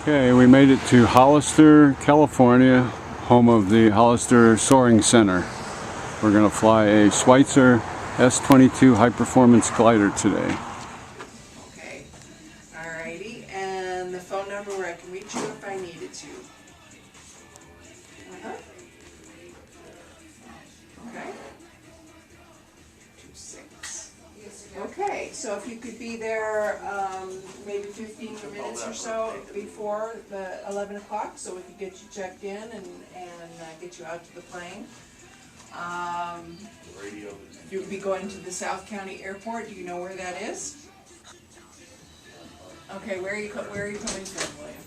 Okay, we made it to Hollister, California, home of the Hollister Soaring Center. We're going to fly a Schweizer S high performance glider today. Okay, alrighty, and the phone number where I can reach you if I needed to. Okay. 26. Okay, so if you could be there maybe 15 minutes or so before the 11 o'clock, so we could get you checked in and get you out to the plane. You'll be going to the South County Airport. Do you know where that is? Okay, where are you coming from, William?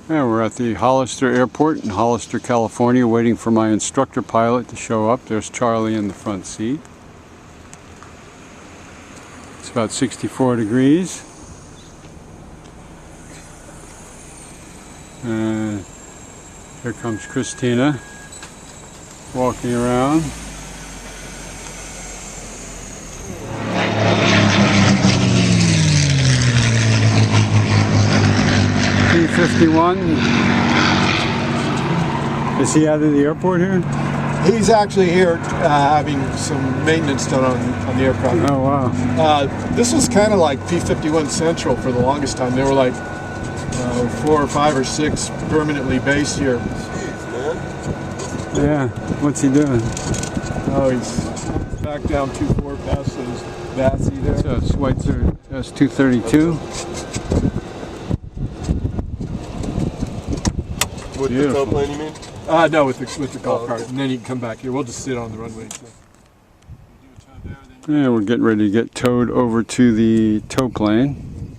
Yeah, we're at the Hollister Airport in Hollister, California, waiting for my instructor pilot to show up. There's Charlie in the front seat. It's about 64 degrees. And here comes Christina walking around. P-51. Is he out of the airport here? He's actually here having some maintenance done on the aircraft. Oh, wow. This was kind of like P-51 Central for the longest time. There were like 4 or 5 or 6 permanently based here. Yeah, what's he doing? Oh, he's back down 2-4 past those Vassy there. It's a Schweizer S-232. With the tow plane, you mean? No, with the golf cart, and then you can come back here. We'll just sit on the runway. So. Yeah, we're getting ready to get towed over to the tow plane.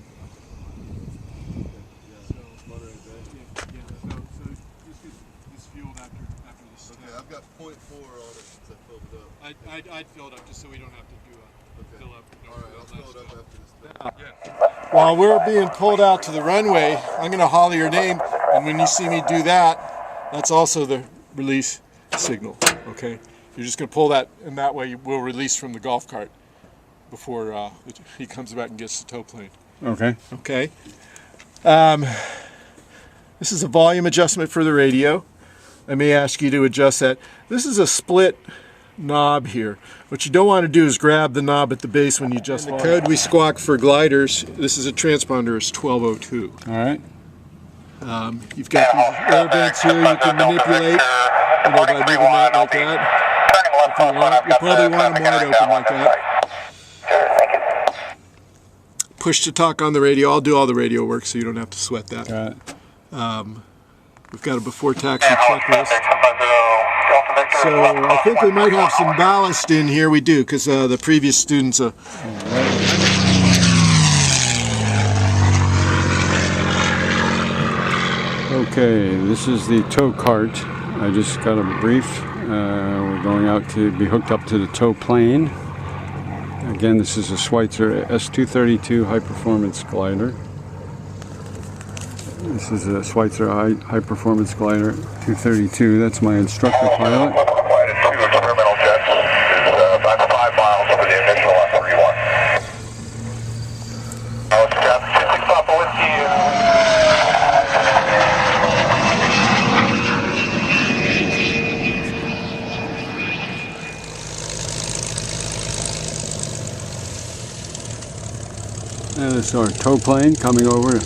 Okay, I've got 0.4 on it since I filled it up. I'd fill it up just so we don't have to do a fill up. Alright, I'll fill it up after this. While we're being pulled out to the runway, I'm going to holler your name, and when you see me do that, that's also the release signal, okay? You're just going to pull that, and that way we'll release from the golf cart before he comes back and gets the tow plane. Okay. Okay. This is a volume adjustment for the radio. I may ask you to adjust that. This is a split knob here. What you don't want to do is grab the knob at the base when you adjust the code we squawk for gliders. This is a transponder, it's 1202. All right. You've got these air vents here you can manipulate, by moving that like that. If you want, you probably want them wide open like that. Push to talk on the radio. I'll do all the radio work so you don't have to sweat that. Got it. We've got a before taxi checklist. So I think we might have some ballast in here. We do, because the previous students... Okay, this is the tow cart. I just got a brief. We're going out to be hooked up to the tow plane. Again, this is a Schweizer S-232 high performance glider. This is a Schweizer high performance glider 232. That's my instructor pilot. Flight of 2 experimental jets is about 5 miles over the initial F31. Traffic 6 Papa Whiskey. And this is our tow plane coming over.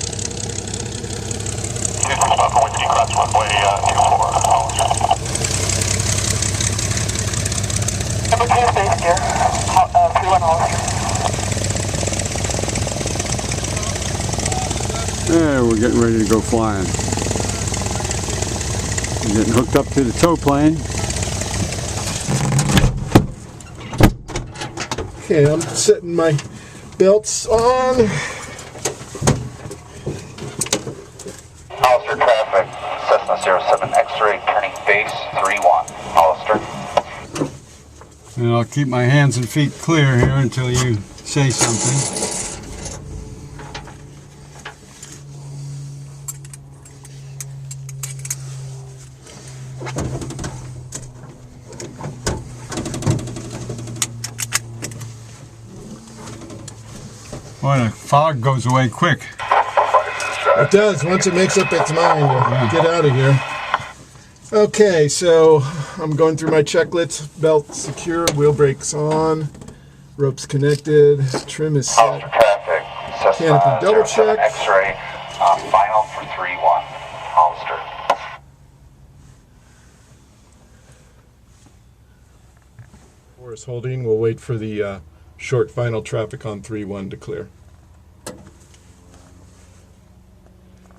There, we're getting ready to go flying. We're getting hooked up to the tow plane. Okay, I'm setting my belts on. Hollister traffic, Cessna 07 X-ray turning base 31. Hollister. And I'll keep my hands and feet clear here until you say something. Boy, the fog goes away quick. Flight of It does. Once it makes up its mind to get out of here. Okay, so I'm going through my checklist. Belt secure, wheel brakes on, ropes connected, trim is set. Traffic. Canopy double check. X-ray. Final for 3-1. Hollister. Forest holding. We'll wait for the short final traffic on 3-1 to clear.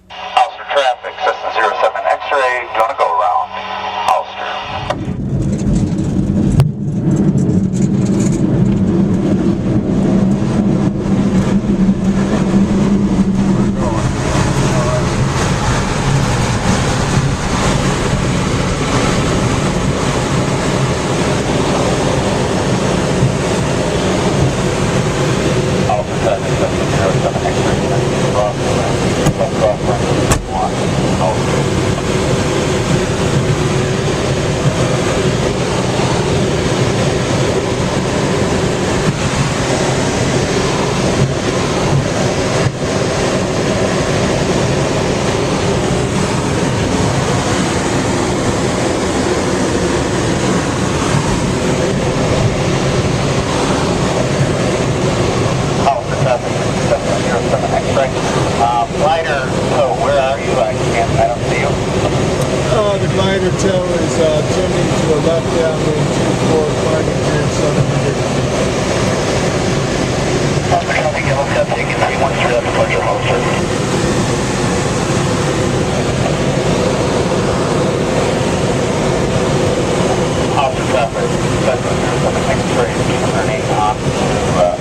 Hollister traffic. Cessna 07 X-ray. Gonna go around. Hollister. Glider, so where are you? I don't see you. The glider tail is turning to a left downwind 24, climbing turn 700. Hollister copy, yellow step, taking 3-1 straight up departure, Hollister. Hollister traffic, Cessna 07 X-ray, turning on to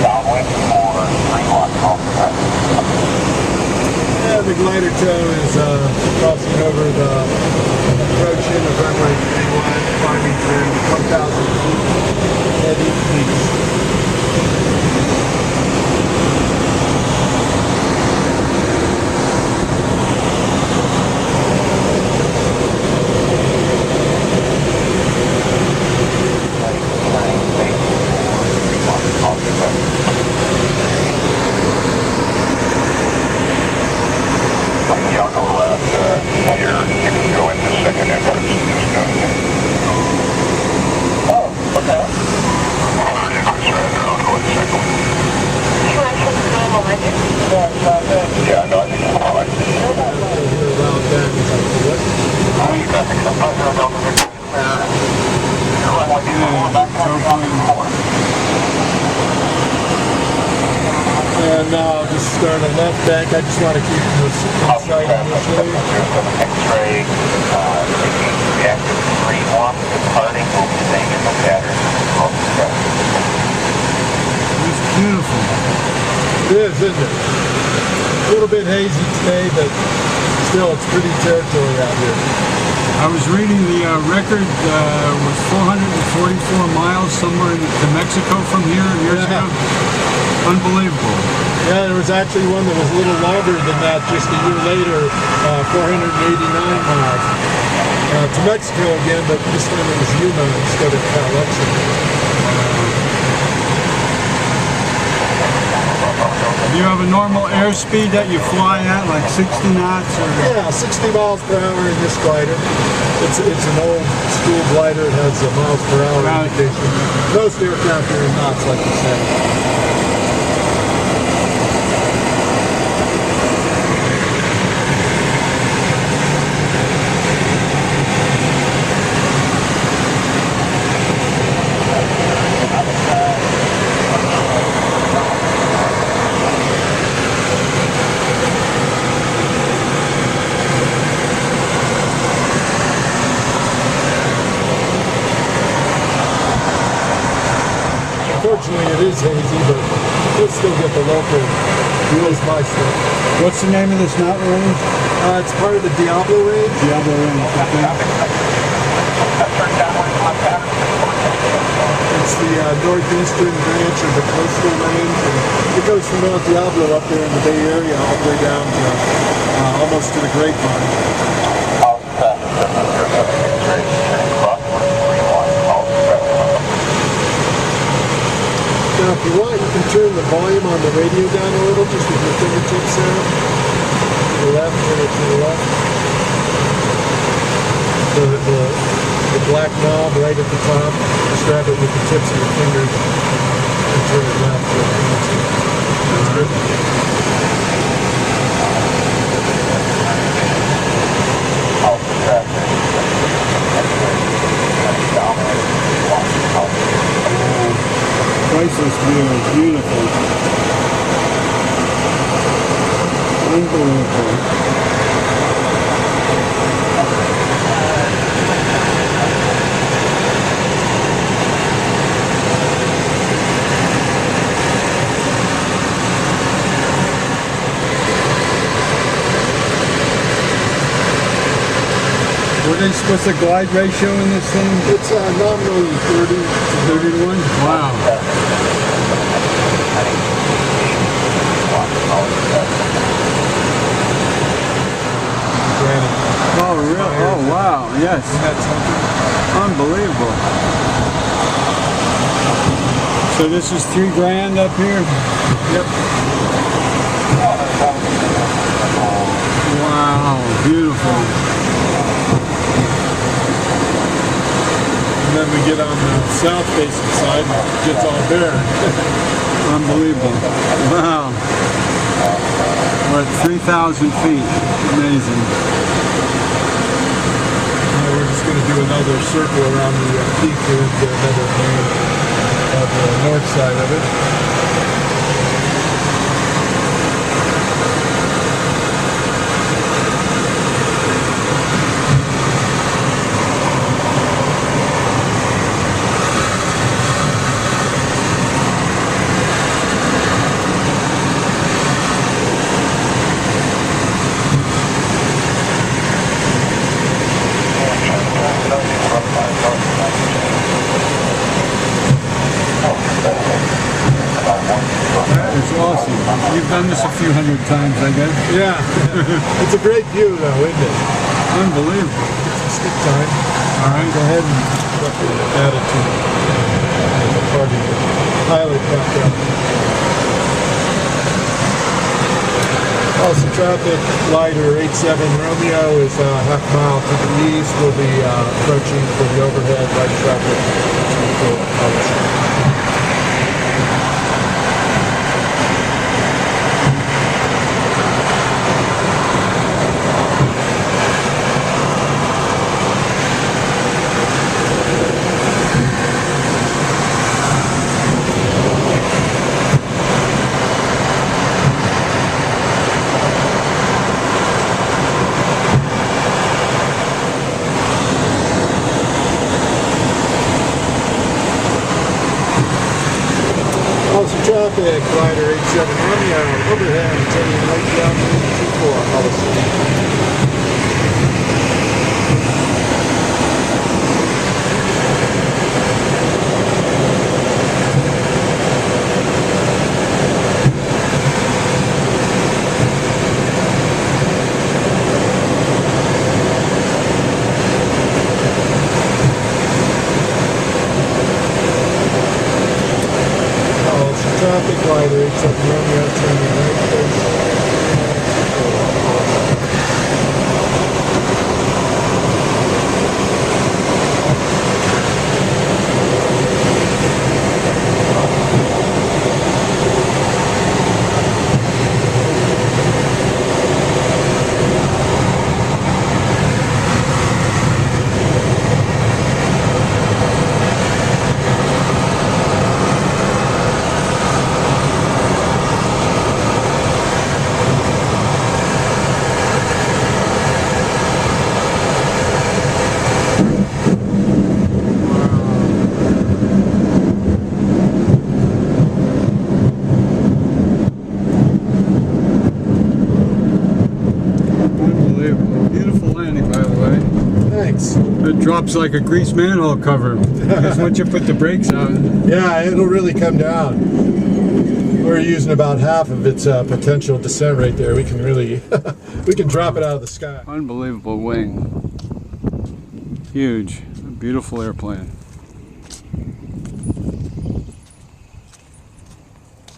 downwind for 3-1, Hollister traffic. Yeah, the glider toe is crossing over the approach in of runway 31, climbing through 1,000 feet. Heavy, please. And now I'll just start a left bank. I just want to keep this inside initially. X-ray, taking reactive 3-1, departing, will be staying in the pattern. It's beautiful. It is, isn't it? A little bit hazy today, but still it's pretty territory out here. I was reading the record was 444 miles somewhere to Mexico from here years ago. Unbelievable. Yeah, there was actually one that was a little longer than that just a year later, 489 miles. To Mexico again, but this time it was Yuma instead of Alexa. Do you have a normal airspeed that you fly at, like 60 knots? Or? Yeah, 60 miles per hour in this glider. It's an old school glider. It has a miles per hour indication. Most aircraft are in knots, like you said. Unfortunately, it is hazy, but we'll still get the local wheels by stuff. What's the name of this mountain range? It's part of the Diablo range. Diablo range. It's the northeastern branch of the coastal range, and it goes from Mount Diablo up there in the Bay Area all the way down to almost to the Grapevine. Now, if you want, you can turn the volume on the radio down a little, just with your fingertips there. left, a little to the left. The black knob right at the top, just grab it with the tips of your fingers and turn it left. That's good. Priceless view, beautiful. Unbelievable. What's the glide ratio in this thing? It's nominally 30 to 30 to 1? Wow. Oh, really? Oh, wow. Yes. Unbelievable. So this is $3,000 up here? Yep. Wow. Beautiful. And then we get on the south facing side and it gets all bare. Unbelievable. Wow. We're at 3,000 feet. Amazing. Now we're just going to do another circle around the peak here and get another view of the north side of it. It's awesome. You've done this a few hundred times, I guess. Yeah, it's a great view though, isn't it? Unbelievable. It's stick time. All right. Go ahead and add it to the party pilot background. Also traffic, glider 87 Romeo is a half mile to the east. We'll be approaching for the overhead light traffic to Hollister. Traffic, glider 87 Romeo, overhead, turning right down to 24 Hollister. Traffic glider 87 Romeo, turning right face. It drops like a grease manhole cover. Because once you put the brakes on. Yeah, it'll really come down. We're using about half of its potential descent right there. We can really, we can drop it out of the sky. Unbelievable wing. Huge, beautiful airplane.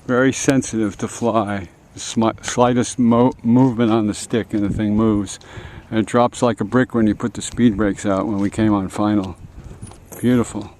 Very sensitive to fly. The slightest movement on the stick and the thing moves. And it drops like a brick when you put the speed brakes out when we came on final. Beautiful.